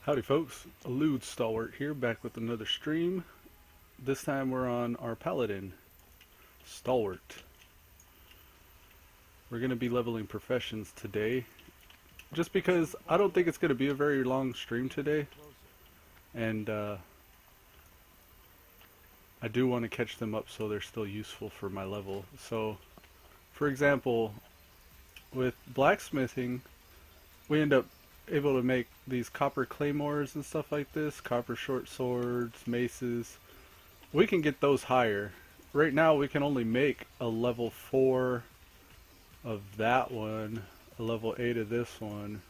Howdy folks, Elude Stalwart here, back with another stream. This time we're on our Paladin, Stalwart. We're going to be leveling professions today, just because I don't think it's going to be a very long stream today, and I do want to catch them up so they're still useful for my level. So, for example, with blacksmithing, we end up able to make these copper claymores and stuff like this, copper short swords, maces. We can get those higher. Right now we can only make a level 4 of that one, a level 8 of this one,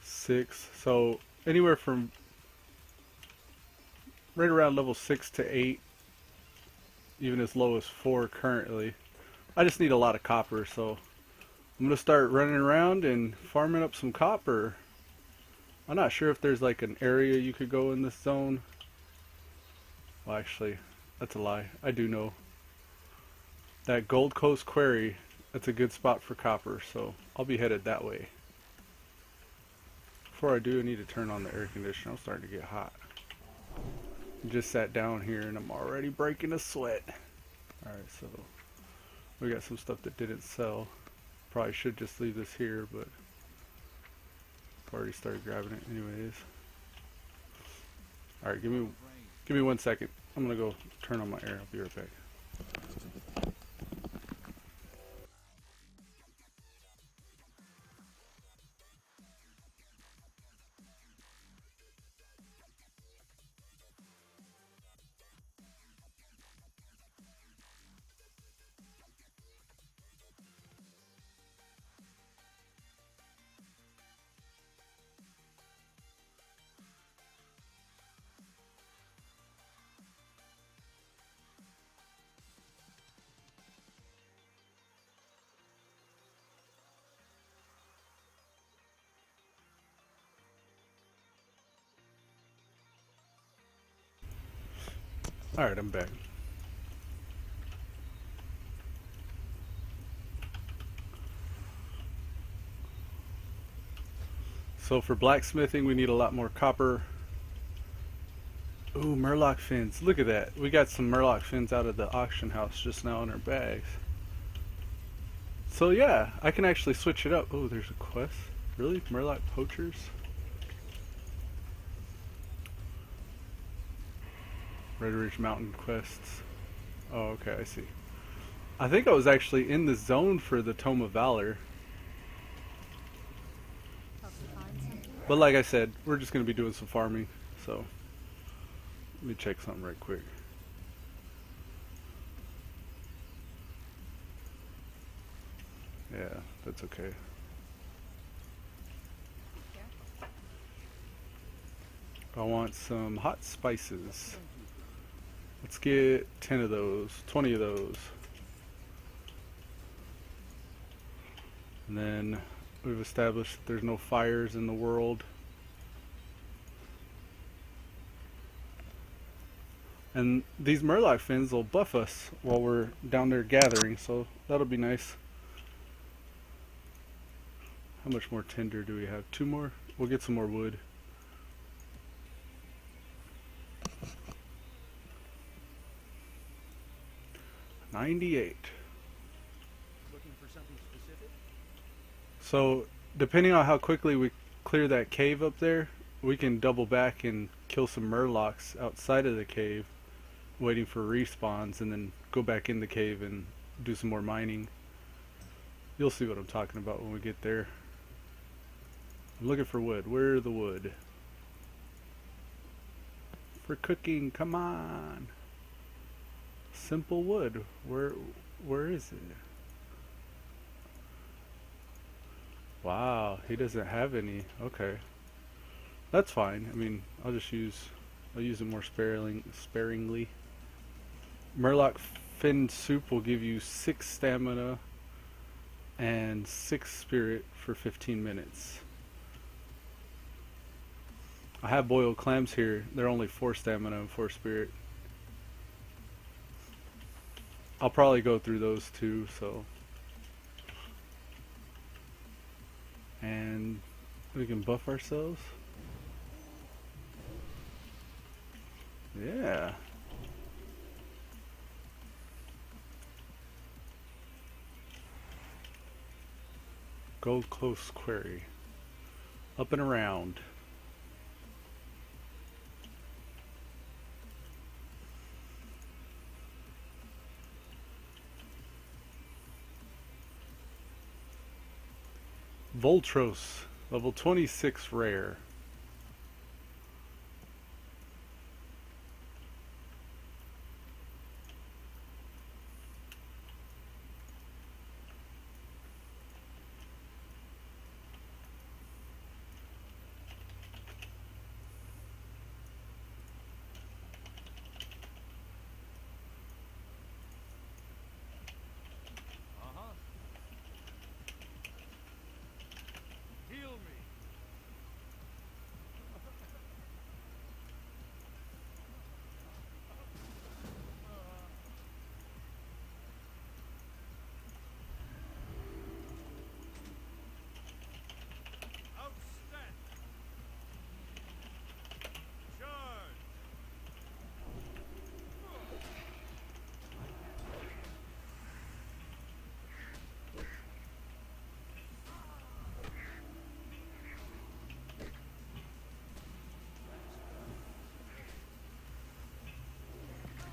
6. So anywhere from right around level 6 to 8, even as low as 4 currently. I just need a lot of copper, so I'm going to start running around and farming up some copper. I'm not sure if there's like an area you could go in this zone. Well, actually, that's a lie. I do know. That Gold Coast Quarry, that's a good spot for copper, so I'll be headed that way. Before I do, I need to turn on the air conditioner. I'm starting to get hot. I just sat down here and I'm already breaking a sweat. Alright, so we got some stuff that didn't sell. Probably should just leave this here, but I've already started grabbing it anyways. Alright, give me 1 second. I'm gonna go turn on my air. I'll be right back. Alright, I'm back. So for blacksmithing we need a lot more copper. Ooh, murloc fins. Look at that. We got some murloc fins out of the auction house just now in our bags. So yeah, I can actually switch it up. Oh, there's a quest. Really? Murloc poachers? Red Ridge Mountain quests. Oh, okay, I see. I think I was actually in the zone for the Tome of Valor. But like I said, we're just going to be doing some farming. So, let me check something right quick. Yeah, that's okay. I want some hot spices. Let's get 10 of those, 20 of those. And then we've established that there's no fires in the world. And these murloc fins will buff us while we're down there gathering, so that'll be nice. How much more tinder do we have? 2 more? We'll get some more wood. $98. Looking for something specific? So, depending on how quickly we clear that cave up there, we can double back and kill some murlocs outside of the cave, waiting for respawns, and then go back in the cave and do some more mining. You'll see what I'm talking about when we get there. I'm looking for wood. Where's the wood? For cooking, come on. Simple wood. Where is it? Wow, he doesn't have any. Okay. That's fine. I mean, I'll use it more sparingly. Murloc fin soup will give you 6 stamina and 6 spirit for 15 minutes. I have boiled clams here. They're only 4 stamina and 4 spirit. I'll probably go through those too, so. And we can buff ourselves. Yeah. Gold close query. Up and around. Voltros, level 26 rare. Uh-huh. Heal me. Outstanding. Charge.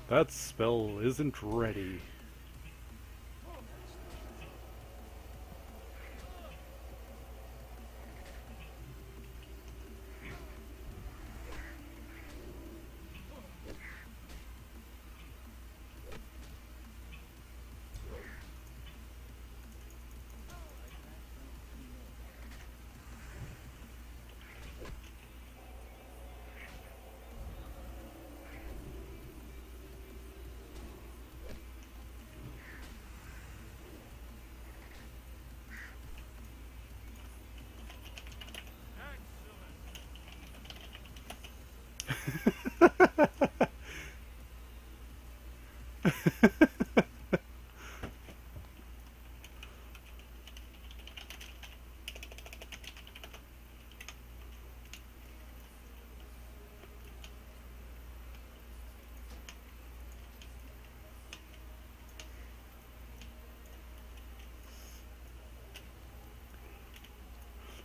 That spell isn't ready.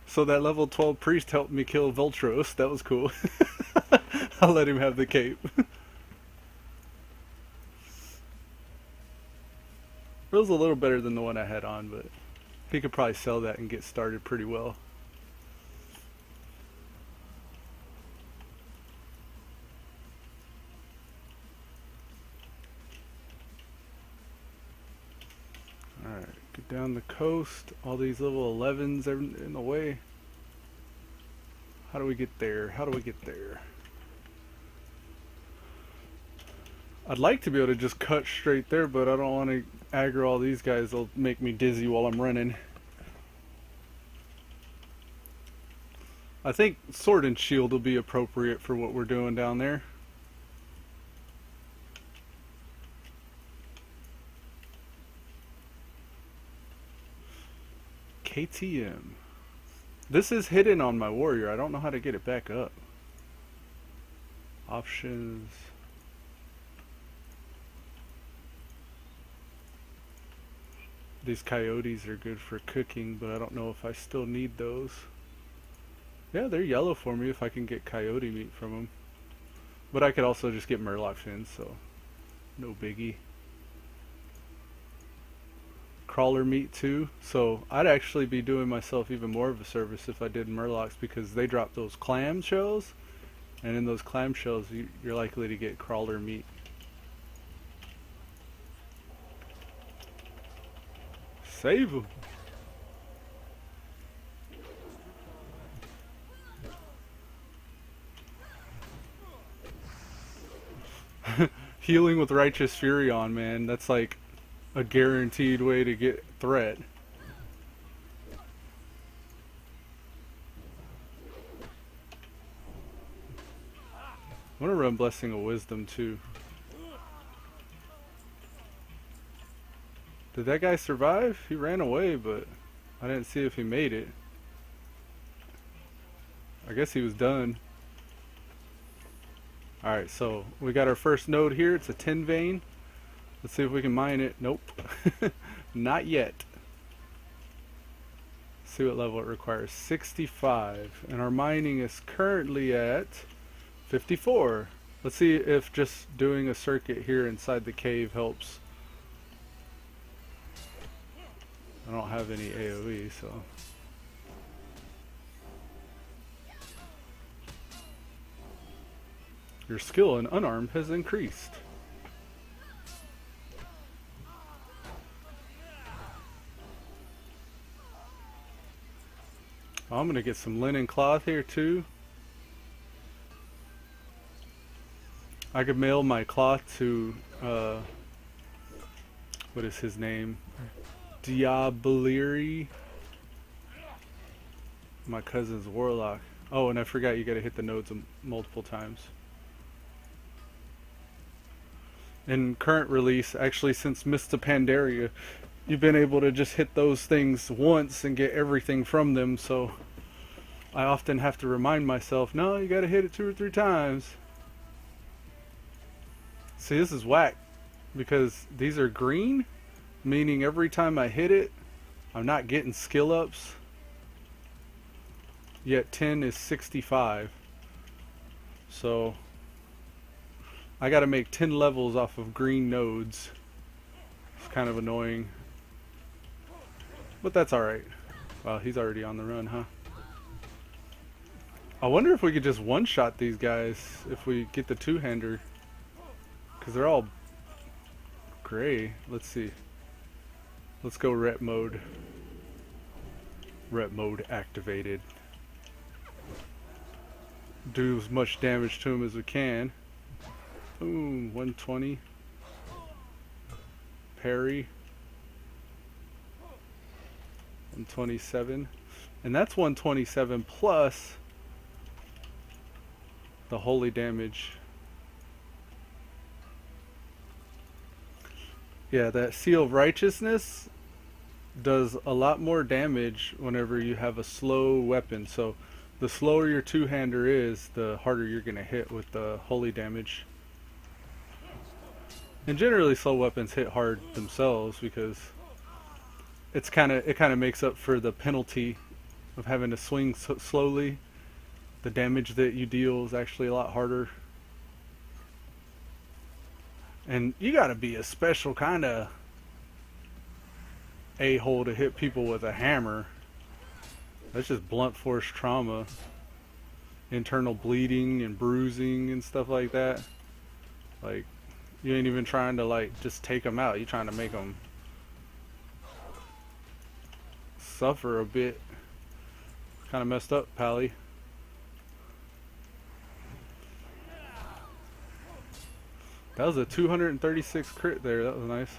So that level 12 priest helped me kill Voltros. That was cool. I'll let him have the cape. It was a little better than the one I had on, but he could probably sell that and get started pretty well. Alright, get down the coast. All these level 11s are in the way. How do we get there? How do we get there? I'd like to be able to just cut straight there, but I don't want to aggro all these guys. They'll make me dizzy while I'm running. I think sword and shield will be appropriate for what we're doing down there. KTM. This is hidden on my warrior. I don't know how to get it back up. Options. These coyotes are good for cooking, but I don't know if I still need those. Yeah, they're yellow for me if I can get coyote meat from them. But I could also just get murloc fins, so no biggie. Crawler meat too, so I'd actually be doing myself even more of a service if I did murlocs, because they drop those clam shells, and in those clam shells you're likely to get crawler meat. Save them. Healing with Righteous Fury on, man, that's like a guaranteed way to get threat. I want to run Blessing of Wisdom too. Did that guy survive? He ran away, but I didn't see if he made it. I guess he was done. Alright, so we got our first node here. It's a tin vein. Let's see if we can mine it. Nope. Not yet. See what level it requires. 65. And our mining is currently at 54. Let's see if just doing a circuit here inside the cave helps. I don't have any AoE, so... Your skill in unarmed has increased. Oh, I'm gonna get some linen cloth here too. I could mail my cloth to what is his name? Diablerie. My cousin's warlock. Oh, and I forgot you gotta hit the nodes multiple times. In current release, actually since Mista Pandaria, you've been able to just hit those things once and get everything from them, so I often have to remind myself, no, you gotta hit it 2 or 3 times. See, this is whack, because these are green, meaning every time I hit it, I'm not getting skill ups, yet 10 is 65. So I gotta make 10 levels off of green nodes. It's kind of annoying, but that's alright. Wow, he's already on the run, huh? I wonder if we could just one-shot these guys if we get the two-hander, because they're all gray. Let's see. Let's go rep mode. Rep mode activated. Do as much damage to him as we can. Boom, 120. Parry. 127. And that's 127 plus the holy damage. Yeah, that Seal of Righteousness does a lot more damage whenever you have a slow weapon. So the slower your two-hander is, the harder you're going to hit with the holy damage. And generally slow weapons hit hard themselves because it kind of makes up for the penalty of having to swing slowly. The damage that you deal is actually a lot harder. And you gotta be a special kind of a-hole to hit people with a hammer. That's just blunt force trauma. Internal bleeding and bruising and stuff like that. Like, you ain't even trying to like just take them out. You're trying to make them suffer a bit. Kind of messed up, Pally. That was a 236 crit there. That was nice.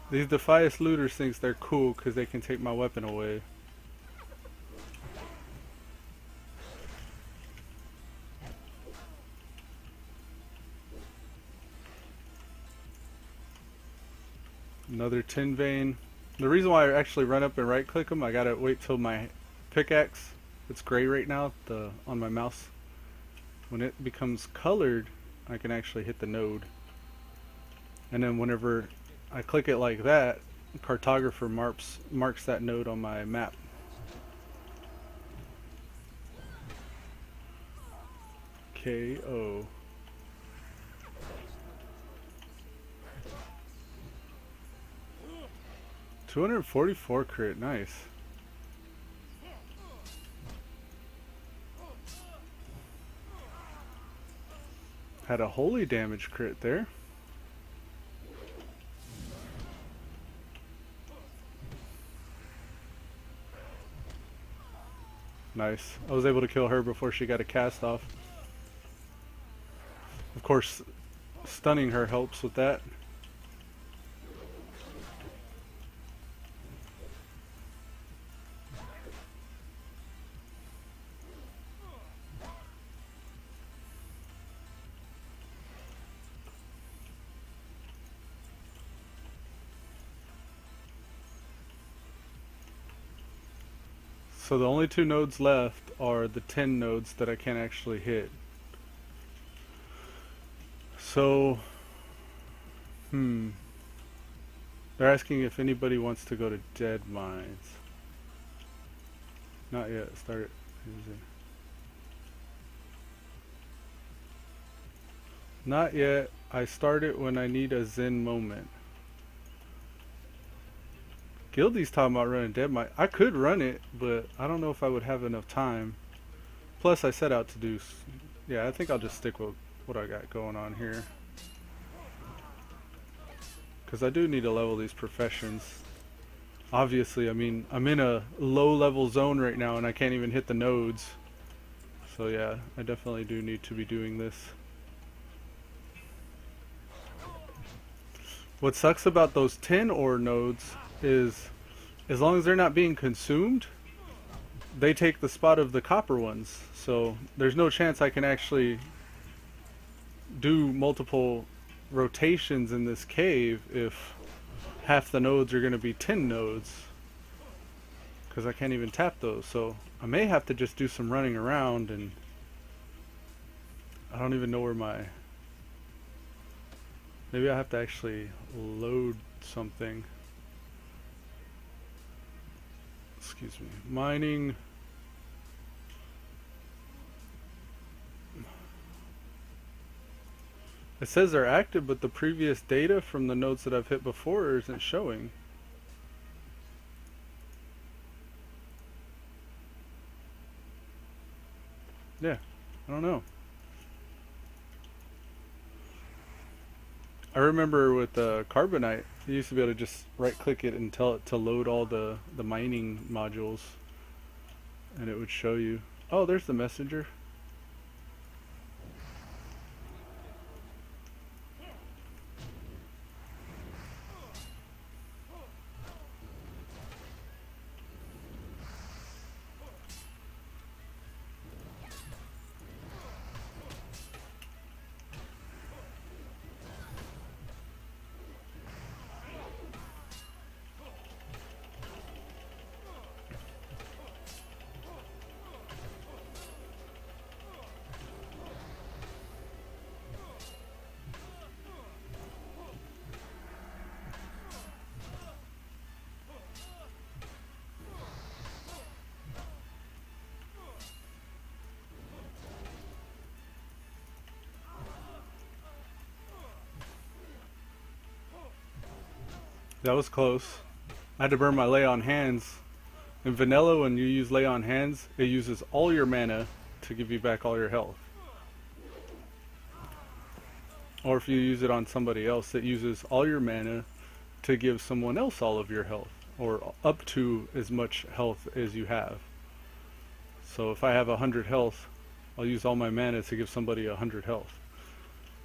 These Defias looters thinks they're cool because they can take my weapon away. Another tin vein. The reason why I actually run up and right click them, I gotta wait till my pickaxe, it's gray right now, on my mouse. When it becomes colored, I can actually hit the node. And then whenever I click it like that, cartographer marks that node on my map. KO. $244 crit, nice. Had a holy damage crit there. Nice. I was able to kill her before she got a cast off. Of course, stunning her helps with that. So the only 2 nodes left are the 10 nodes that I can't actually hit. So, they're asking if anybody wants to go to Dead Mines. Not yet. Start it. Not yet. I start it when I need a zen moment. Gildy's talking about running Dead Mines. I could run it, but I don't know if I would have enough time. Plus, I set out to do... Yeah, I think I'll just stick with what I got going on here. Because I do need to level these professions. Obviously, I mean, I'm in a low-level zone right now, and I can't even hit the nodes. So yeah, I definitely do need to be doing this. What sucks about those 10 ore nodes is, as long as they're not being consumed, they take the spot of the copper ones. So there's no chance I can actually do multiple rotations in this cave if half the nodes are going to be 10 nodes, because I can't even tap those. So I may have to just do some running around, and I don't even know where my... Maybe I have to actually load something. Excuse me. Mining. It says they're active, but the previous data from the nodes that I've hit before isn't showing. Yeah, I don't know. I remember with Carbonite, you used to be able to just right-click it and tell it to load all the mining modules, and it would show you. Oh, there's the messenger. That was close. I had to burn my lay on hands. In vanilla, when you use lay on hands, it uses all your mana to give you back all your health. Or if you use it on somebody else, it uses all your mana to give someone else all of your health, or up to as much health as you have. So if I have 100 health, I'll use all my mana to give somebody 100 health.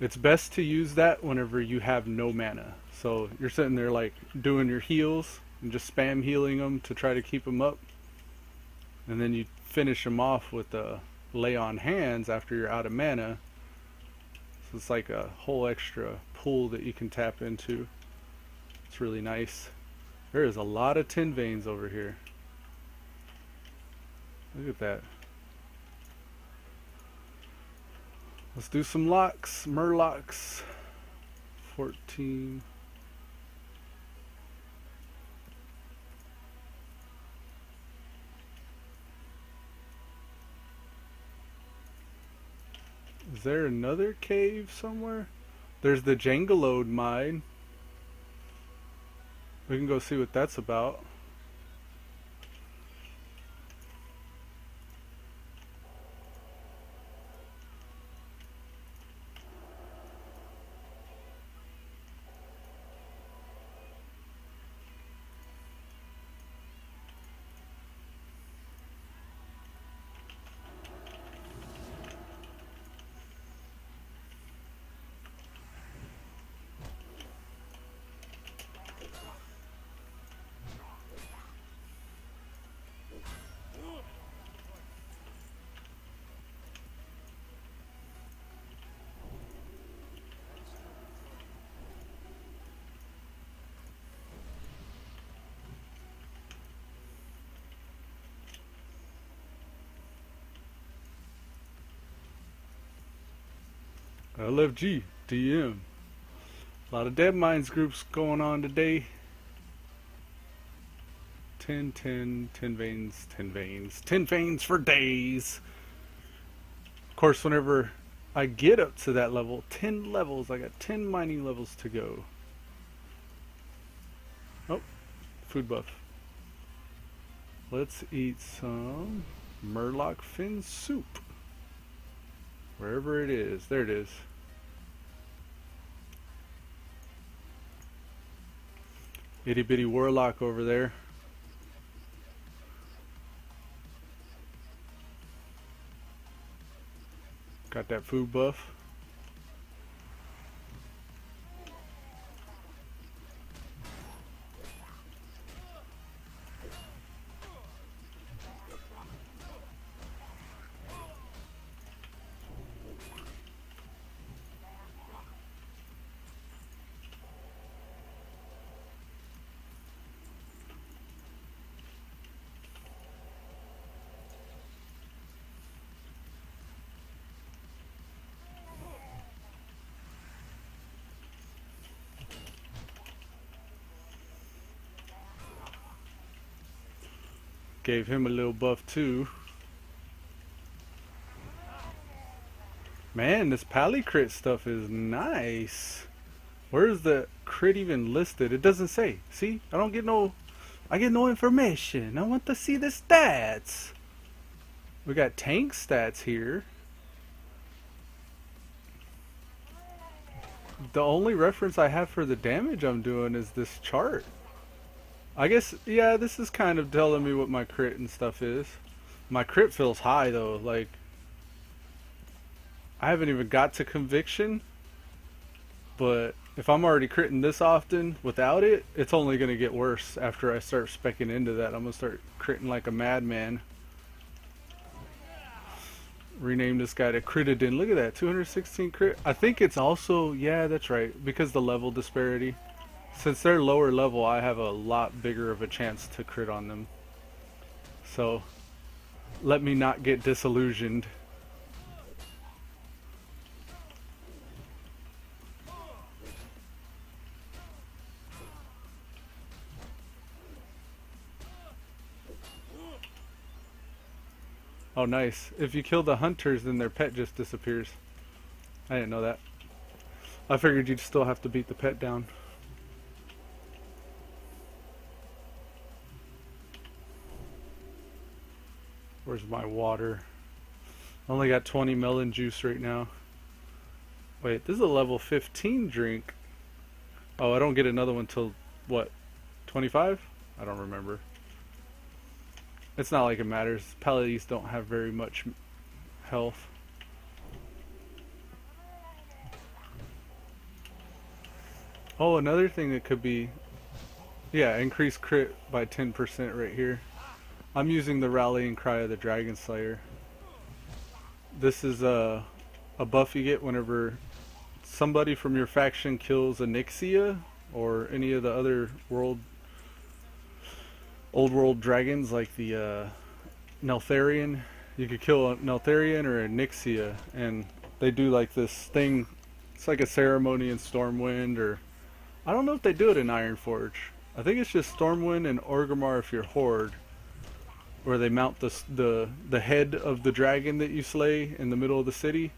It's best to use that whenever you have no mana. So you're sitting there like doing your heals and just spam healing them to try to keep them up, and then you finish them off with the lay on hands after you're out of mana. So it's like a whole extra pool that you can tap into. It's really nice. There is a lot of tin veins over here. Look at that. Let's do some locks, murlocs. 14. Is there another cave somewhere? There's the Jangalode mine. We can go see what that's about. LFG, DM. A lot of dead mines groups going on today. 10, 10, 10 veins, 10 veins, 10 veins for days. Of course, whenever I get up to that level, 10 levels, I got 10 mining levels to go. Oh, food buff. Let's eat some Murloc fin soup. Wherever it is. There it is. Itty bitty warlock over there. Got that food buff. Gave him a little buff too. Man, this pally crit stuff is nice. Where's the crit even listed? It doesn't say. See? I get no information. I want to see the stats. We got tank stats here. The only reference I have for the damage I'm doing is this chart. I guess, yeah, this is kind of telling me what my crit and stuff is. My crit feels high though, like I haven't even got to conviction, but if I'm already critting this often without it, it's only going to get worse after I start speccing into that. I'm going to start critting like a madman. Rename this guy to Critidin. Look at that, 216 crit. I think it's also, yeah, that's right, because the level disparity. Since they're lower level, I have a lot bigger of a chance to crit on them. So, let me not get disillusioned. Oh, nice. If you kill the hunters, then their pet just disappears. I didn't know that. I figured you'd still have to beat the pet down. Where's my water? I only got 20 melon juice right now. Wait, this is a level 15 drink. Oh, I don't get another one till what? 25? I don't remember. It's not like it matters. Paladins don't have very much health. Oh, another thing that could be, yeah, increase crit by 10% right here. I'm using the rallying cry of the Dragon Slayer. This is a buff you get whenever somebody from your faction kills a Nixia or any of the other old world dragons like the Neltharion. You could kill a Neltharion or a Nixia, and they do like this thing. It's like a ceremony in Stormwind, or I don't know if they do it in Ironforge. I think it's just Stormwind and Orgrimmar if you're Horde, where they mount the head of the dragon that you slay in the middle of the city,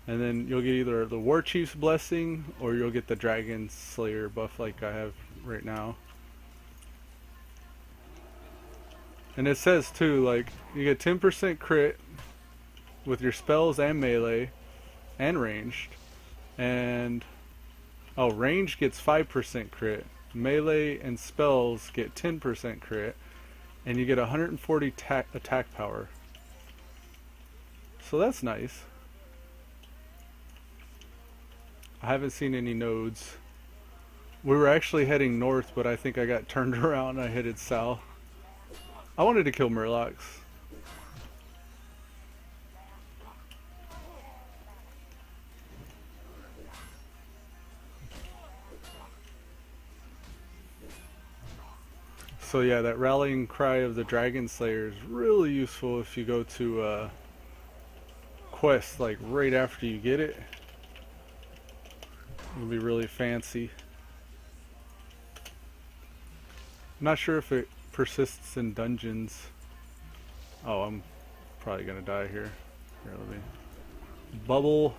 and then you'll get either the War Chief's blessing or you'll get the Dragon Slayer buff like I have right now. And it says too, like, you get 10% crit with your spells and melee and ranged, and oh, range gets 5% crit, melee and spells get 10% crit, and you get 140 attack power. So that's nice. I haven't seen any nodes. We were actually heading north, but I think I got turned around and I headed south. I wanted to kill Murlocs. So yeah, that rallying cry of the Dragon Slayer is really useful if you go to quests like right after you get it. It'll be really fancy. I'm not sure if it persists in dungeons. Oh, I'm probably gonna die here. Here, let me bubble.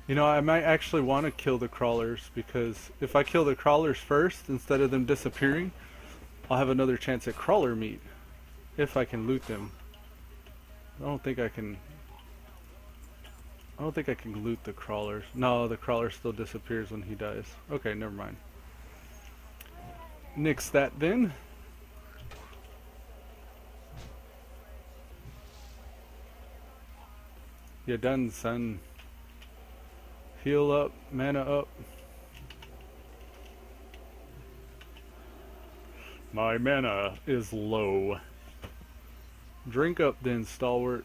You know, I might actually want to kill the crawlers, because if I kill the crawlers first instead of them disappearing, I'll have another chance at crawler meat if I can loot them. I don't think I can loot the crawlers. No, the crawler still disappears when he dies. Okay, never mind. Nix that then. You done, son. Heal up, mana up. My mana is low. Drink up then, Stalwart.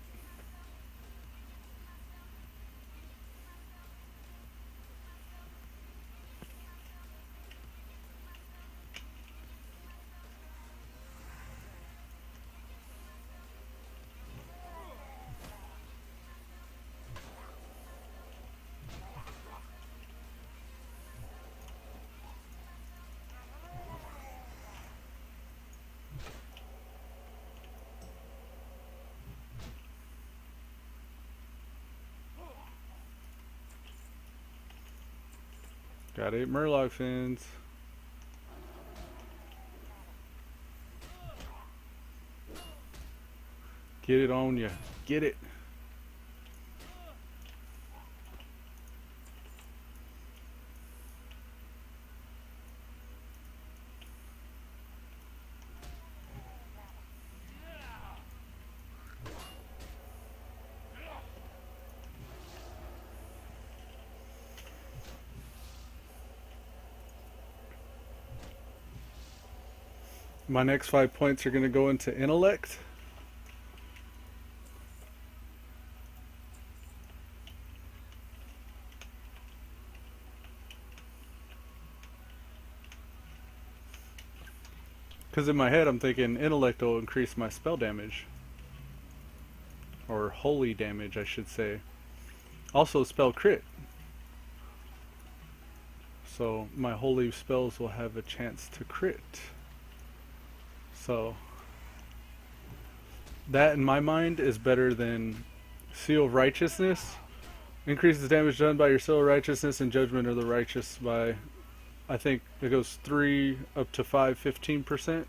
Got 8 Murloc fins. Get it on ya. Get it. My next 5 points are going to go into intellect. Because in my head I'm thinking intellect will increase my spell damage. Or holy damage, I should say. Also spell crit. So my holy spells will have a chance to crit. So that in my mind is better than Seal of Righteousness. Increases damage done by your Seal of Righteousness and Judgment of the Righteous by, I think it goes 3 up to 5, 15%.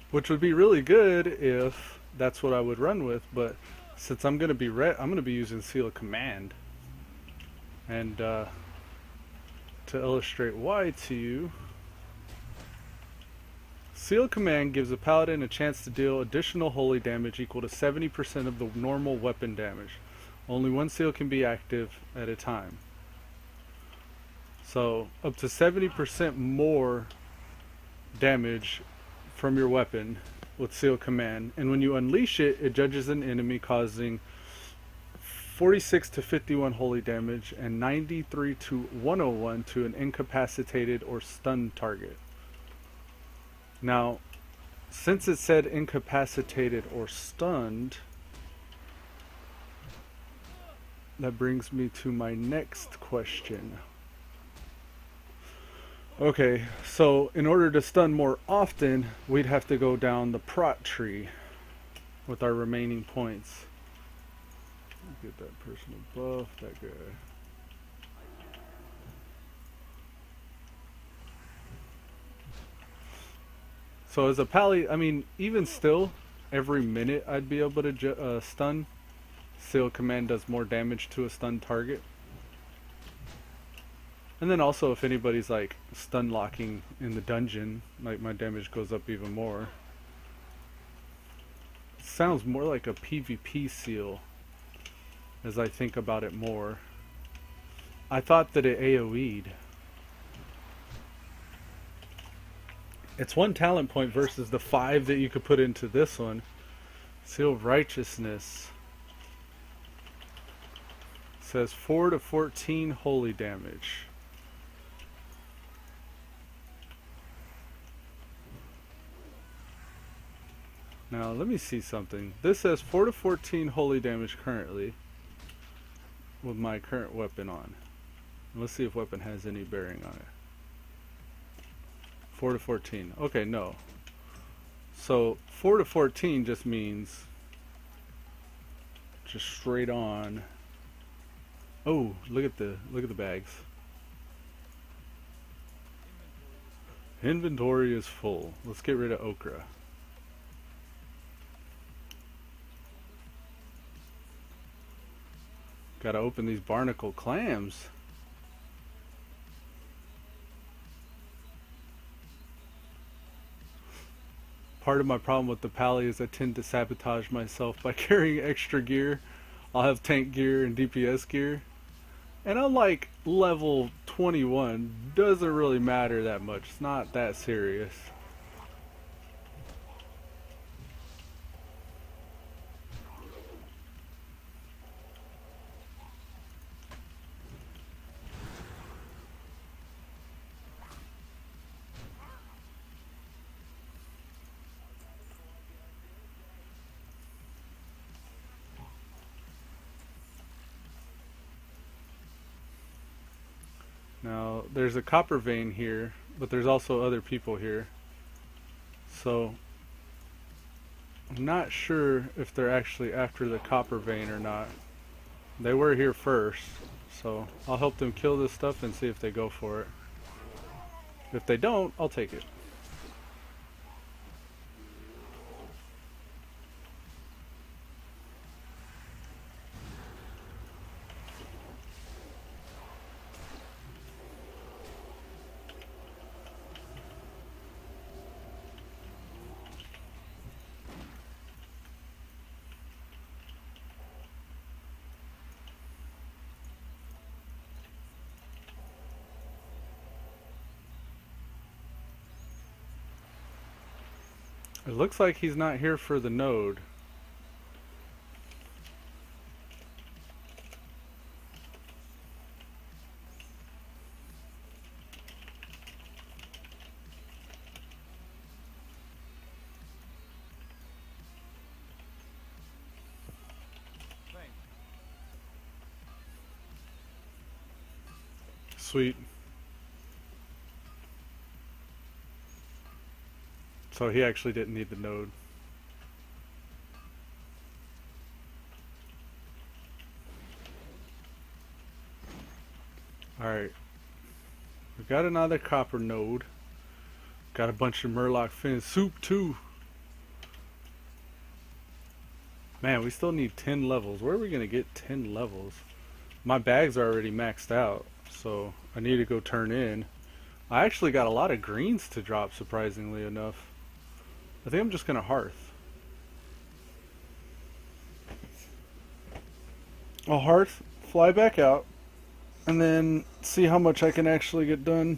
Which would be really good if that's what I would run with, but since I'm gonna be using Seal of Command. And to illustrate why to you, Seal Command gives a paladin a chance to deal additional holy damage equal to 70% of the normal weapon damage. Only one seal can be active at a time. So up to 70% more damage from your weapon with Seal Command. And when you unleash it, it judges an enemy, causing 46 to 51 holy damage and 93 to 101 to an incapacitated or stunned target. Now, since it said incapacitated or stunned, that brings me to my next question. Okay, so in order to stun more often, we'd have to go down the prot tree with our remaining points. Get that personal buff, that guy. So as a pally, I mean, even still, every minute I'd be able to stun. Seal Command does more damage to a stunned target. And then also if anybody's like stun locking in the dungeon, like my damage goes up even more. It sounds more like a PvP seal as I think about it more. I thought that it AoE'd. It's 1 talent point versus the 5 that you could put into this one. Seal of Righteousness says 4 to 14 holy damage. Now let me see something. This says 4 to 14 holy damage currently with my current weapon on. Let's see if weapon has any bearing on it. 4 to 14. Okay, no. So 4 to 14 just means just straight on. Oh, look at the bags. Inventory is full. Let's get rid of okra. Gotta open these barnacle clams. Part of my problem with the Pally is I tend to sabotage myself by carrying extra gear. I'll have tank gear and DPS gear. And I'm like level 21. Doesn't really matter that much. It's not that serious. Now, there's a copper vein here, but there's also other people here. So, I'm not sure if they're actually after the copper vein or not. They were here first, so I'll help them kill this stuff and see if they go for it. If they don't, I'll take it. It looks like he's not here for the node. Thanks. Sweet. So he actually didn't need the node. Alright. We got another copper node. Got a bunch of Murloc fin soup too. Man, we still need 10 levels. Where are we going to get 10 levels? My bags are already maxed out, so I need to go turn in. I actually got a lot of greens to drop, surprisingly enough. I think I'm just going to hearth. I'll hearth, fly back out, and then see how much I can actually get done.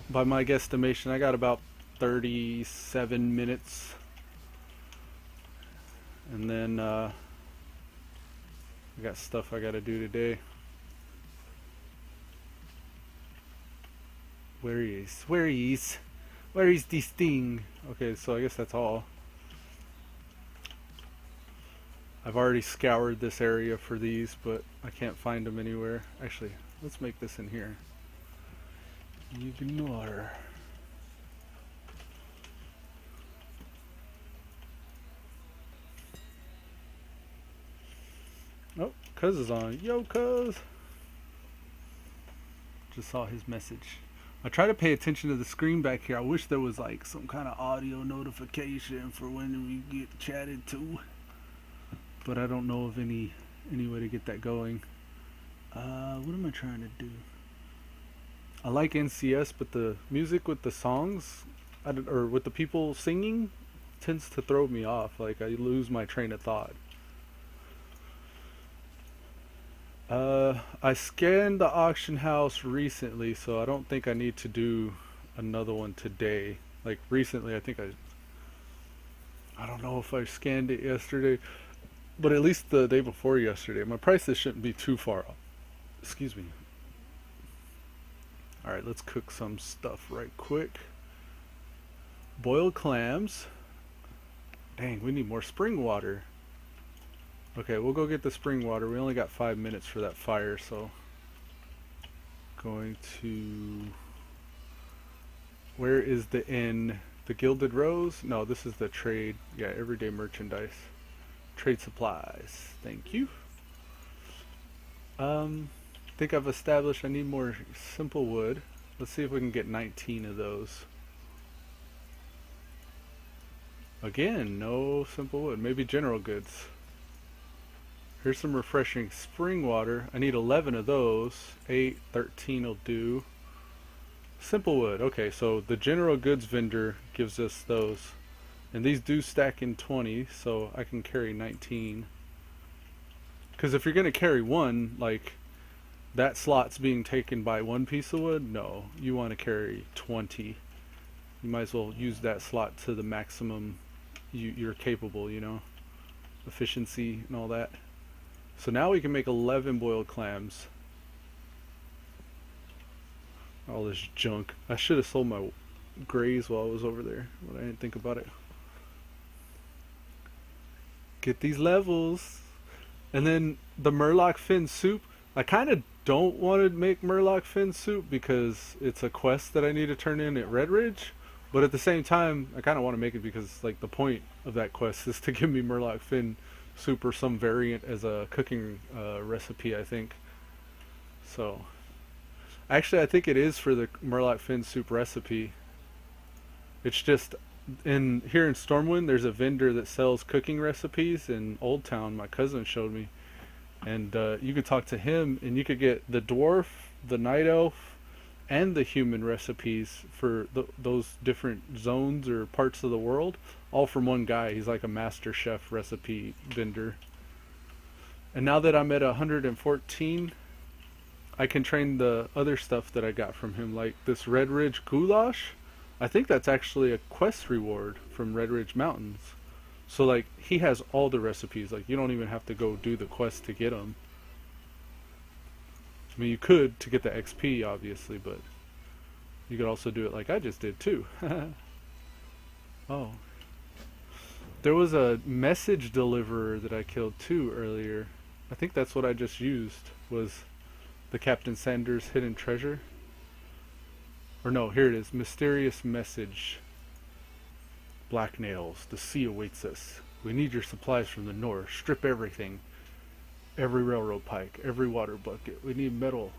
By my guesstimation, I got about 37 minutes. And then I got stuff I got to do today. Where is this thing? Okay, so I guess that's all. I've already scoured this area for these, but I can't find them anywhere. Actually, let's make this in here. Ignore. Oh, Cuz is on. Yo, Cuz! Just saw his message. I try to pay attention to the screen back here. I wish there was like some kind of audio notification for when we get chatted to, but I don't know of any way to get that going. What am I trying to do? I like NCS, but the music with the songs, or with the people singing, tends to throw me off. Like I lose my train of thought. I scanned the auction house recently, so I don't think I need to do another one today. Like recently, I think I don't know if I scanned it yesterday, but at least the day before yesterday. My prices shouldn't be too far up. Excuse me. Alright, let's cook some stuff right quick. Boiled clams. Dang, we need more spring water. Okay, we'll go get the spring water. We only got 5 minutes for that fire, so going to... Where is the inn? The Gilded Rose? No, this is the trade. Yeah, everyday merchandise. Trade supplies. Thank you. Think I've established I need more simple wood. Let's see if we can get 19 of those. Again, no simple wood. Maybe general goods. Here's some refreshing spring water. I need 11 of those. 8, 13 will do. Simple wood. Okay, so the general goods vendor gives us those. And these do stack in 20, so I can carry 19. Because if you're going to carry one, like, that slot's being taken by one piece of wood, no. You want to carry 20. You might as well use that slot to the maximum you're capable, you know. Efficiency and all that. So now we can make 11 boiled clams. All this junk. I should have sold my grays while I was over there, but I didn't think about it. Get these levels. And then the Murloc fin soup. I kind of don't want to make Murloc fin soup because it's a quest that I need to turn in at Red Ridge. But at the same time, I kind of want to make it because like the point of that quest is to give me Murloc fin soup or some variant as a cooking recipe, I think. So, actually, I think it is for the Murloc fin soup recipe. It's just here in Stormwind, there's a vendor that sells cooking recipes in Old Town. My cousin showed me, and you could talk to him, and you could get the dwarf, the night elf, and the human recipes for those different zones or parts of the world, all from one guy. He's like a master chef recipe vendor. And now that I'm at 114, I can train the other stuff that I got from him, like this Red Ridge goulash. I think that's actually a quest reward from Red Ridge Mountains. So like he has all the recipes. Like you don't even have to go do the quest to get them. I mean, you could to get the XP, obviously, but you could also do it like I just did too. Oh, there was a message deliverer that I killed too earlier. I think that's what I just used, was the Captain Sanders hidden treasure. Or no, here it is. Mysterious message. Black nails. The sea awaits us. We need your supplies from the north. Strip everything. Every railroad pike. Every water bucket. We need metal.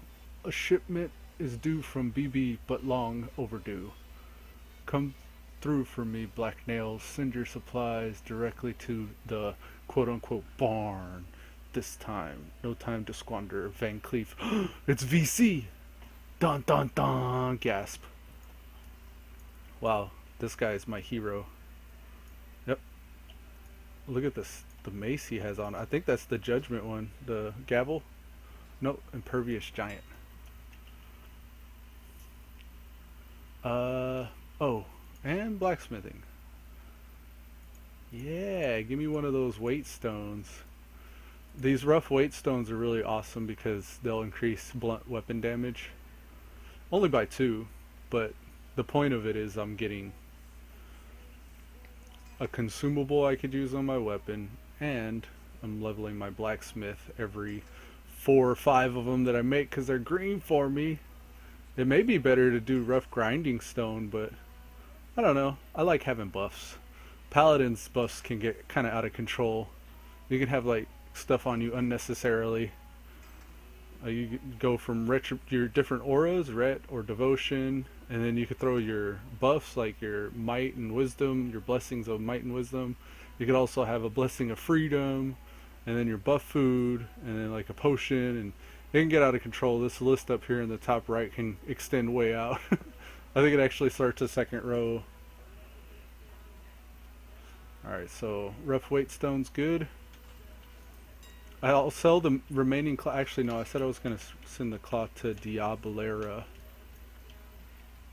A shipment is due from BB, but long overdue. Come through for me, Black Nails. Send your supplies directly to the quote-unquote barn. This time. No time to squander. Van Cleef. It's VC! Dun dun dun! Gasp. Wow, this guy is my hero. Yep. Look at this. The mace he has on. I think that's the judgment one. The gavel. Nope. Impervious giant. Oh. And blacksmithing. Yeah, give me one of those weight stones. These rough weight stones are really awesome because they'll increase blunt weapon damage. Only by 2, but the point of it is I'm getting a consumable I could use on my weapon, and I'm leveling my blacksmith every 4 or 5 of them that I make because they're green for me. It may be better to do rough grinding stone, but I don't know. I like having buffs. Paladin's buffs can get kind of out of control. You can have like stuff on you unnecessarily. You go from your different auras, ret or devotion, and then you could throw your buffs like your might and wisdom, your blessings of might and wisdom. You could also have a blessing of freedom, and then your buff food, and then like a potion, and it can get out of control. This list up here in the top right can extend way out. I think it actually starts a second row. Alright, so rough weight stone's good. I'll sell the remaining cloth. Actually, no, I said I was going to send the cloth to Diabolera.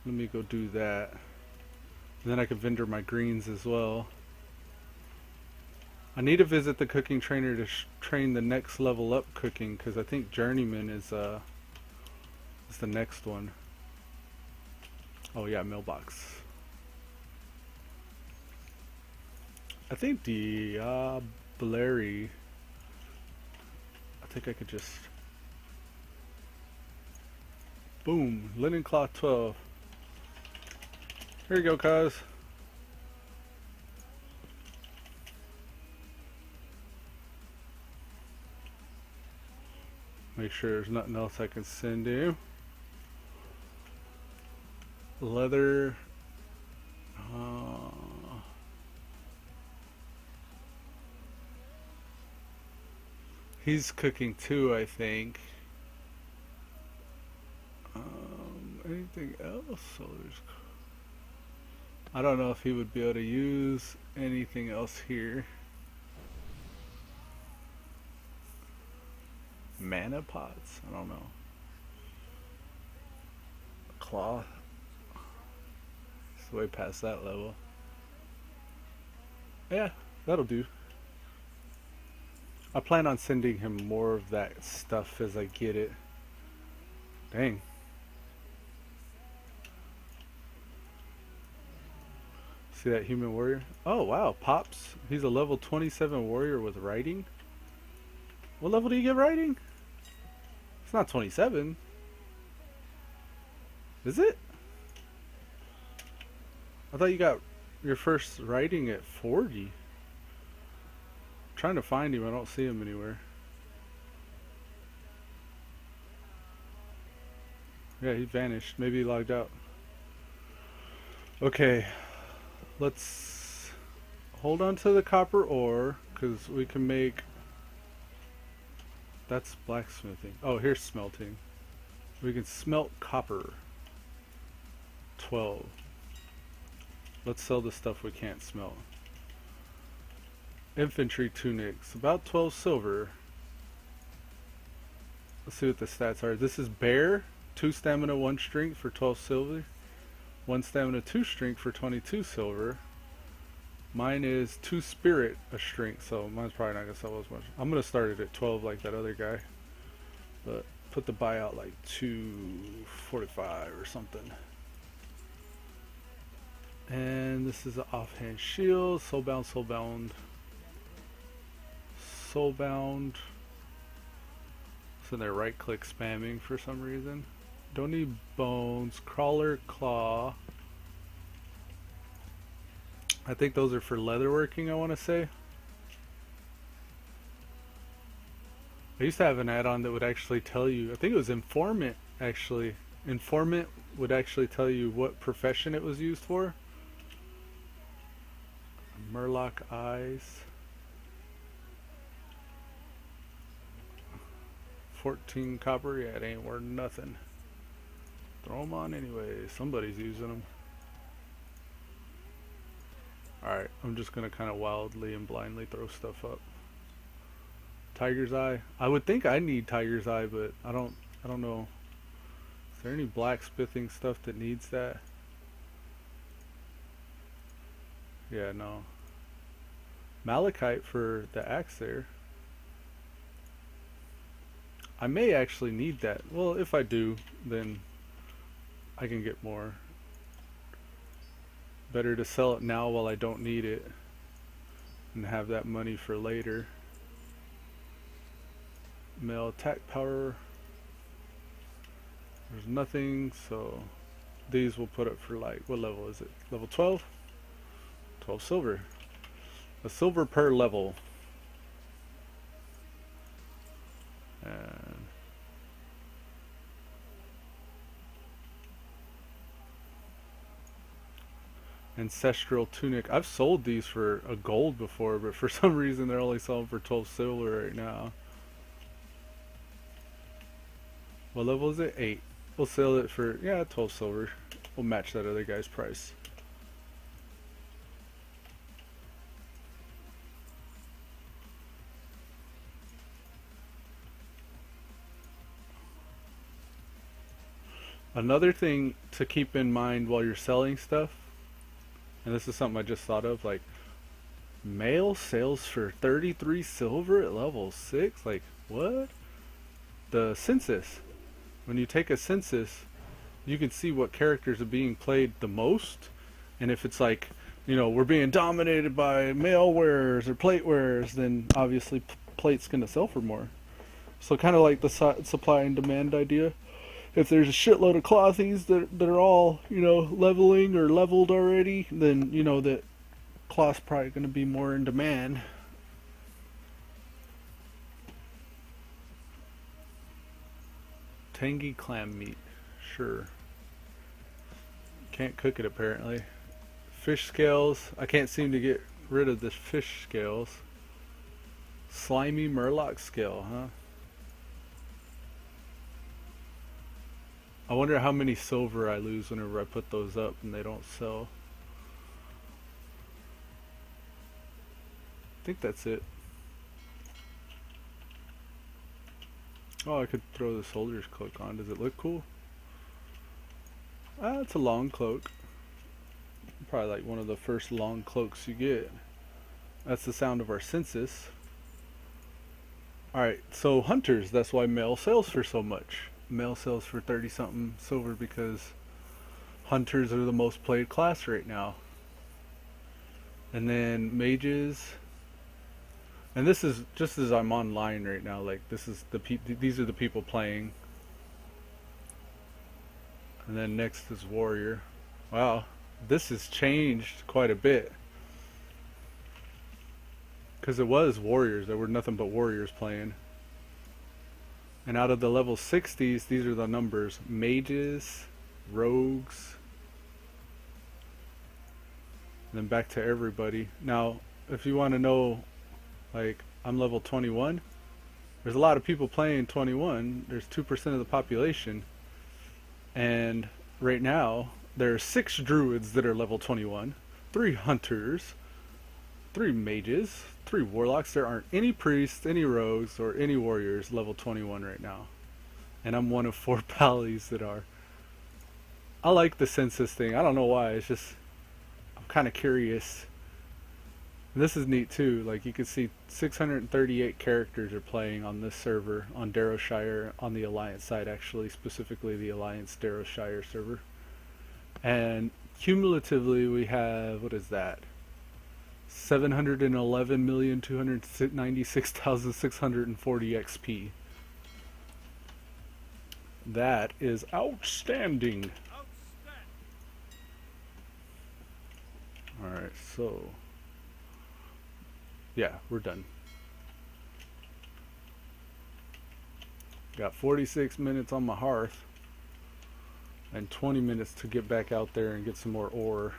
Let me go do that. And then I can vendor my greens as well. I need to visit the cooking trainer to train the next level up cooking, because I think Journeyman is the next one. Oh yeah, mailbox. I think Diablerie. I think I could just. Boom. Linen cloth 12. Here you go, cuz. Make sure there's nothing else I can send you. Leather. He's cooking too, I think. Anything else? So there's. I don't know if he would be able to use anything else here. Mana pots? I don't know. Cloth. It's way past that level. Yeah, that'll do. I plan on sending him more of that stuff as I get it. Dang. See that human warrior? Oh wow, Pops. He's a level 27 warrior with riding. What level do you get riding? It's not 27. Is it? I thought you got your first riding at 40. I'm trying to find him, I don't see him anywhere. Yeah, he vanished. Maybe he logged out. Okay. Let's hold on to the copper ore, because we can make... That's blacksmithing. Oh, here's smelting. We can smelt copper. 12. Let's sell the stuff we can't smelt. Infantry tunics. About 12 silver. Let's see what the stats are. This is bear. 2 stamina, 1 strength for 12 silver. 1 stamina, 2 strength for 22 silver. Mine is 2 spirit, a strength, so mine's probably not going to sell as much. I'm going to start it at 12 like that other guy. But put the buyout like 245 or something. And this is an offhand shield. Soulbound, soulbound. Soulbound. So they're right click spamming for some reason. Don't need bones. Crawler, claw. I think those are for leatherworking, I want to say. I used to have an add-on that would actually tell you, I think it was Informant actually. Informant would actually tell you what profession it was used for. Murloc eyes. 14 copper, yeah, it ain't worth nothing. Throw them on anyway, somebody's using them. Alright, I'm just gonna kind of wildly and blindly throw stuff up. Tiger's eye. I would think I need tiger's eye, but I don't know. Is there any blacksmithing stuff that needs that? Yeah, no. Malachite for the axe there. I may actually need that. Well, if I do, then I can get more. Better to sell it now while I don't need it and have that money for later. Male attack power. There's nothing, so these we'll put up for like, what level is it? Level 12? 12 silver. A silver per level. And ancestral tunic. I've sold these for a gold before, but for some reason they're only selling for 12 silver right now. What level is it? 8. We'll sell it for, yeah, 12 silver. We'll match that other guy's price. Another thing to keep in mind while you're selling stuff, and this is something I just thought of, like, mail sales for 33 silver at level 6? Like, what? The census. When you take a census, you can see what characters are being played the most, and if it's like, we're being dominated by mail wearers or plate wearers, then obviously plate's gonna sell for more. So kind of like the supply and demand idea. If there's a shitload of clothies that are all, leveling or leveled already, then that cloth's probably going to be more in demand. Tangy clam meat. Sure. Can't cook it apparently. Fish scales. I can't seem to get rid of the fish scales. Slimy murloc scale, huh? I wonder how many silver I lose whenever I put those up and they don't sell. I think that's it. Oh, I could throw the soldier's cloak on. Does it look cool? Ah, it's a long cloak. Probably like one of the first long cloaks you get. That's the sound of our census. Alright, so hunters, that's why male sells for so much. Male sells for 30 something silver because hunters are the most played class right now. And then mages, and this is just as I'm online right now, like this is these are the people playing. And then next is warrior. Wow, this has changed quite a bit. Because it was warriors, there were nothing but warriors playing. And out of the level 60s, these are the numbers. Mages, rogues, and then back to everybody. Now, if you want to know, like, I'm level 21. There's a lot of people playing 21. There's 2% of the population. And right now, there are 6 druids that are level 21, 3 hunters, 3 mages, 3 warlocks. There aren't any priests, any rogues, or any warriors level 21 right now. And I'm one of 4 pallies that are. I like the census thing. I don't know why. It's just, I'm kind of curious. And this is neat too. Like you can see 638 characters are playing on this server on Darrowshire, on the Alliance side actually, specifically the Alliance Darrowshire server. And cumulatively we have, what is that? 711,296,640 XP. That is outstanding. Alright, so yeah, we're done. Got 46 minutes on my hearth and 20 minutes to get back out there and get some more ore.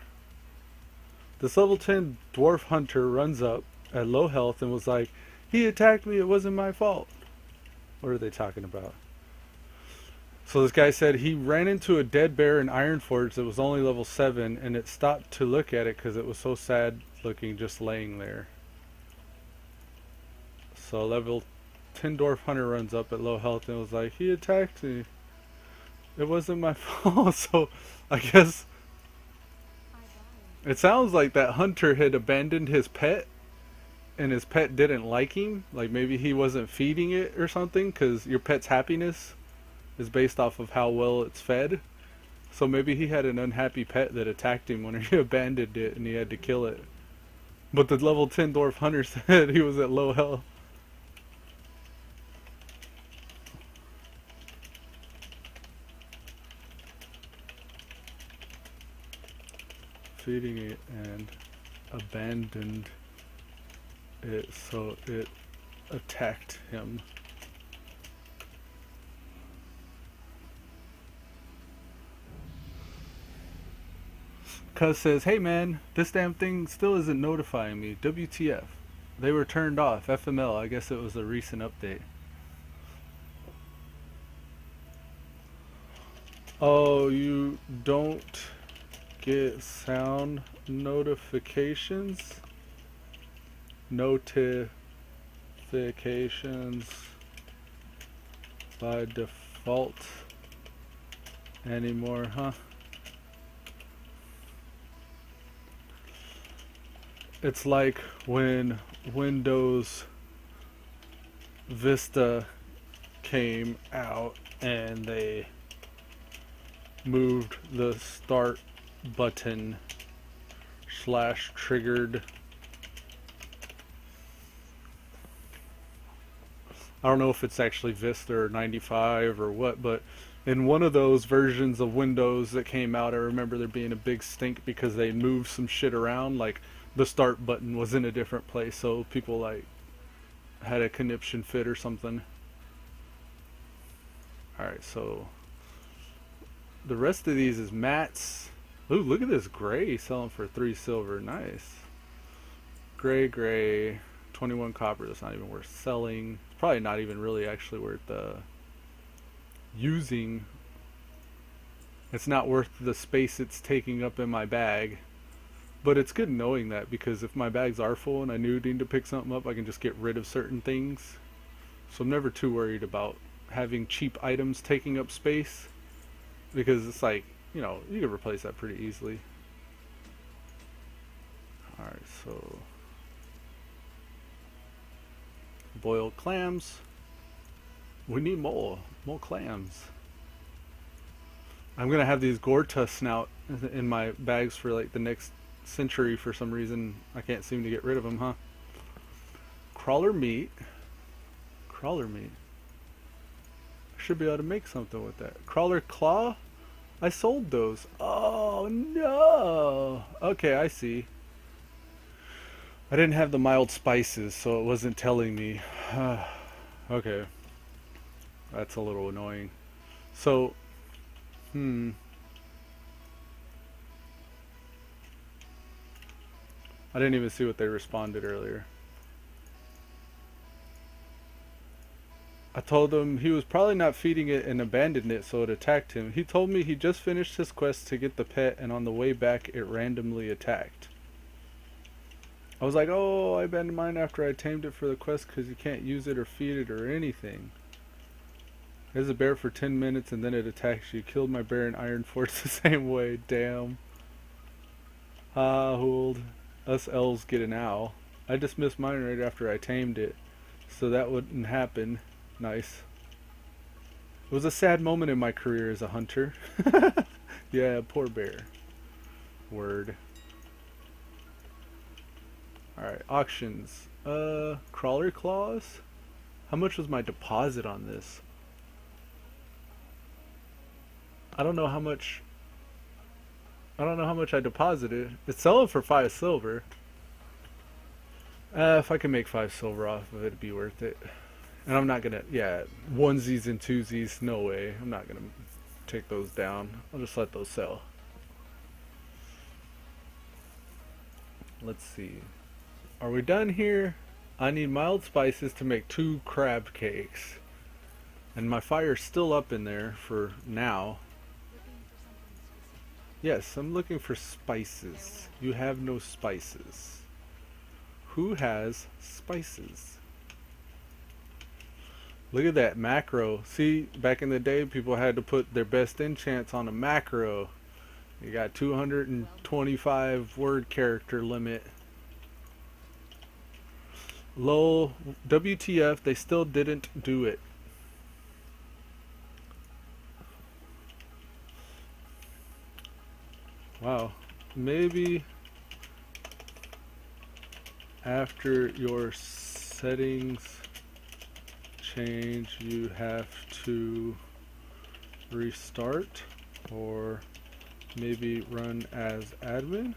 This level 10 dwarf hunter runs up at low health and was like, "He attacked me, it wasn't my fault." What are they talking about? So this guy said he ran into a dead bear in Ironforge that was only level 7 and it stopped to look at it because it was so sad looking just laying there. So level 10 dwarf hunter runs up at low health and was like, "He attacked me, it wasn't my fault." So I guess it sounds like that hunter had abandoned his pet and his pet didn't like him. Like maybe he wasn't feeding it or something, because your pet's happiness is based off of how well it's fed. So maybe he had an unhappy pet that attacked him when he abandoned it and he had to kill it. But the level 10 dwarf hunter said he was at low health. Feeding it and abandoned it, so it attacked him. Cuz says, "Hey man, this damn thing still isn't notifying me. WTF. They were turned off. FML. I guess it was a recent update." Oh, you don't get sound notifications? Notifications by default anymore, huh? It's like when Windows Vista came out and they moved the start button / triggered. I don't know if it's actually Vista or 95 or what, but in one of those versions of Windows that came out, I remember there being a big stink because they moved some shit around. Like the start button was in a different place, so people like had a conniption fit or something. Alright, so the rest of these is mats. Ooh, look at this gray selling for 3 silver. Nice. Gray, 21 copper. That's not even worth selling. It's probably not even really actually worth using. It's not worth the space it's taking up in my bag. But it's good knowing that, because if my bags are full and I need to pick something up, I can just get rid of certain things. So I'm never too worried about having cheap items taking up space, because it's like, you know, you can replace that pretty easily. Alright, so boiled clams. We need more clams. I'm gonna have these Gorta snout in my bags for like the next century for some reason. I can't seem to get rid of them, huh? Crawler meat. I should be able to make something with that. Crawler claw? I sold those. Oh no! Okay, I see. I didn't have the mild spices, so it wasn't telling me. Okay. That's a little annoying. So, I didn't even see what they responded earlier. I told him he was probably not feeding it and abandoned it, so it attacked him. He told me he just finished his quest to get the pet, and on the way back it randomly attacked. I was like, oh, I abandoned mine after I tamed it for the quest because you can't use it or feed it or anything. There's a bear for 10 minutes and then it attacks you. Killed my bear in Iron Force the same way. Damn. Hold. Us elves get an owl. I dismissed mine right after I tamed it, so that wouldn't happen. Nice. It was a sad moment in my career as a hunter. Yeah, poor bear. Word. Alright, auctions. Crawler claws? How much was my deposit on this? I don't know how much I deposited. It's selling for 5 silver. If I can make 5 silver off of it, it'd be worth it. And I'm not gonna, onesies and twosies, no way. I'm not gonna take those down. I'll just let those sell. Let's see. Are we done here? I need mild spices to make 2 crab cakes. And my fire's still up in there for now. Yes, I'm looking for spices. You have no spices. Who has spices? Look at that macro. See, back in the day, people had to put their best enchants on a macro. You got 225 word character limit. Lol, WTF, they still didn't do it. Wow, maybe after your settings change you have to restart, or maybe run as admin?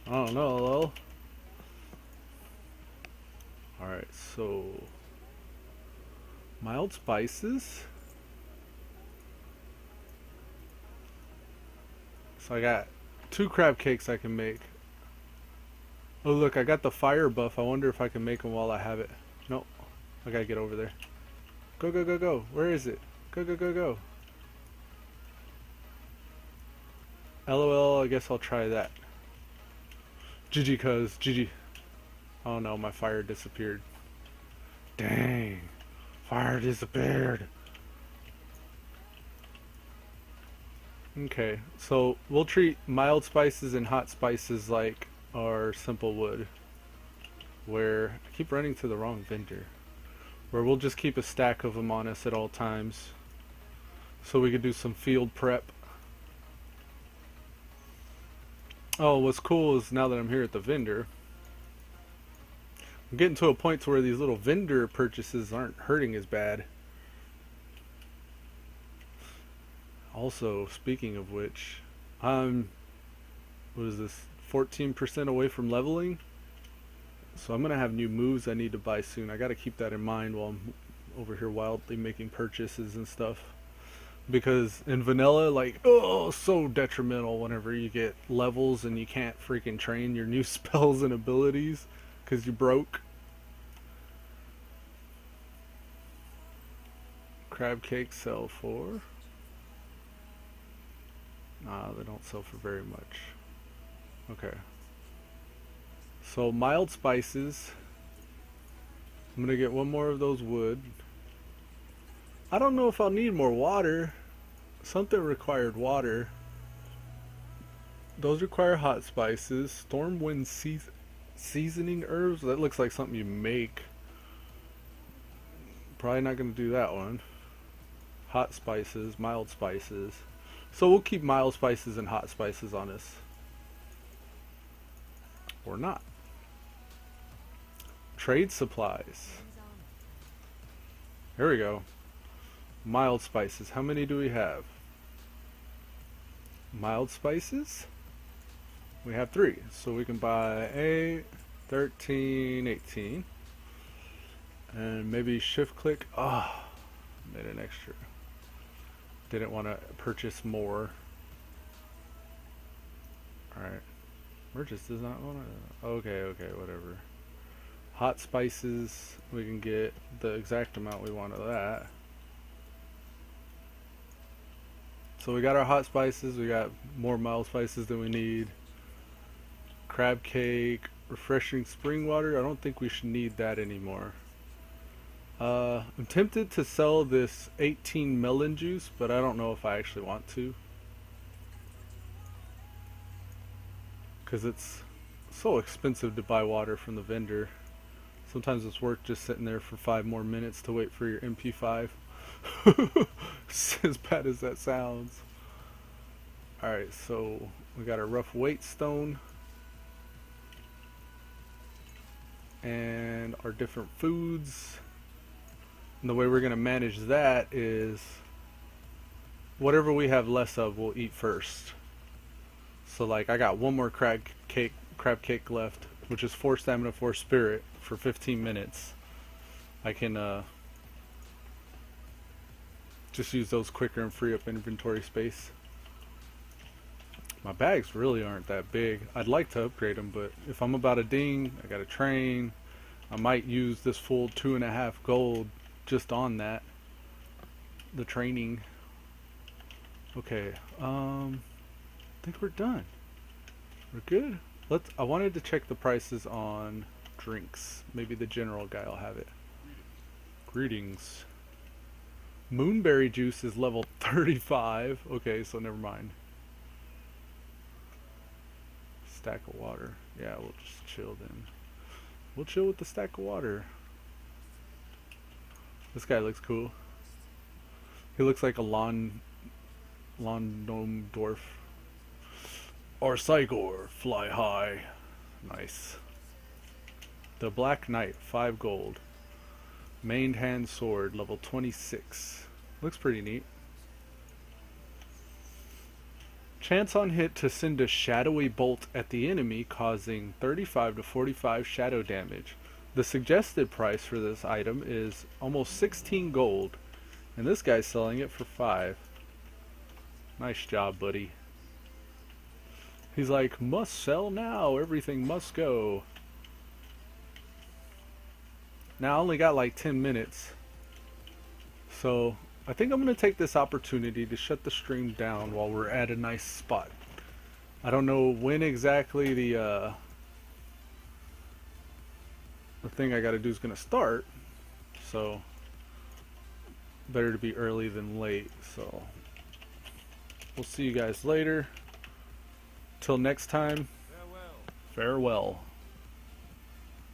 I don't know, lol. Alright, so mild spices. So I got 2 crab cakes I can make. Oh look, I got the fire buff. I wonder if I can make them while I have it. Nope. I gotta get over there. Go, go, go, go. Where is it? Go, go, go, go. LOL, I guess I'll try that. GG cuz, GG. Oh no, my fire disappeared. Dang. Fire disappeared. Okay, so we'll treat mild spices and hot spices like our simple wood. Where, I keep running to the wrong vendor. Where we'll just keep a stack of them on us at all times. So we could do some field prep. Oh, what's cool is now that I'm here at the vendor, I'm getting to a point to where these little vendor purchases aren't hurting as bad. Also, speaking of which, I'm, what is this, 14% away from leveling? So I'm going to have new moves I need to buy soon. I got to keep that in mind while I'm over here wildly making purchases and stuff. Because in vanilla, like, oh, so detrimental whenever you get levels and you can't freaking train your new spells and abilities because you broke. Crab cakes sell for... Nah, they don't sell for very much. Okay. So mild spices. I'm gonna get one more of those wood. I don't know if I'll need more water. Something required water. Those require hot spices. Stormwind seasoning herbs. That looks like something you make. Probably not gonna do that one. Hot spices, mild spices. So we'll keep mild spices and hot spices on us. Or not. Trade supplies. Here we go. Mild spices. How many do we have? Mild spices? We have 3. So we can buy 8, 13, 18. And maybe shift click. Ah, oh, made an extra. Didn't want to purchase more. Alright. Merchants does not want to... Okay, whatever. Hot spices. We can get the exact amount we want of that. So we got our hot spices. We got more mild spices than we need. Crab cake. Refreshing spring water. I don't think we should need that anymore. I'm tempted to sell this 18 melon juice, but I don't know if I actually want to. Because it's so expensive to buy water from the vendor. Sometimes it's worth just sitting there for 5 more minutes to wait for your MP5. As bad as that sounds. Alright, so we got our rough weight stone. And our different foods. And the way we're going to manage that is whatever we have less of, we'll eat first. So like I got one more crab cake left, which is 4 stamina, 4 spirit for 15 minutes. I can just use those quicker and free up inventory space. My bags really aren't that big. I'd like to upgrade them, but if I'm about a ding, I gotta train. I might use this full 2.5 gold just on that, the training. Okay, I think we're done. We're good. I wanted to check the prices on drinks. Maybe the general guy will have it. Greetings. Moonberry juice is level 35. Okay, so never mind. Stack of water. Yeah, we'll just chill then. We'll chill with the stack of water. This guy looks cool. He looks like a lawn gnome dwarf. Or Cygor, fly high. Nice. The Black Knight, 5 gold. Maned hand sword, level 26. Looks pretty neat. Chance on hit to send a shadowy bolt at the enemy, causing 35 to 45 shadow damage. The suggested price for this item is almost 16 gold, and this guy's selling it for 5. Nice job, buddy. He's like, must sell now, everything must go. Now I only got like 10 minutes, so I think I'm going to take this opportunity to shut the stream down while we're at a nice spot. I don't know when exactly the thing I got to do is going to start, so better to be early than late. So we'll see you guys later. Till next time, Farewell. farewell.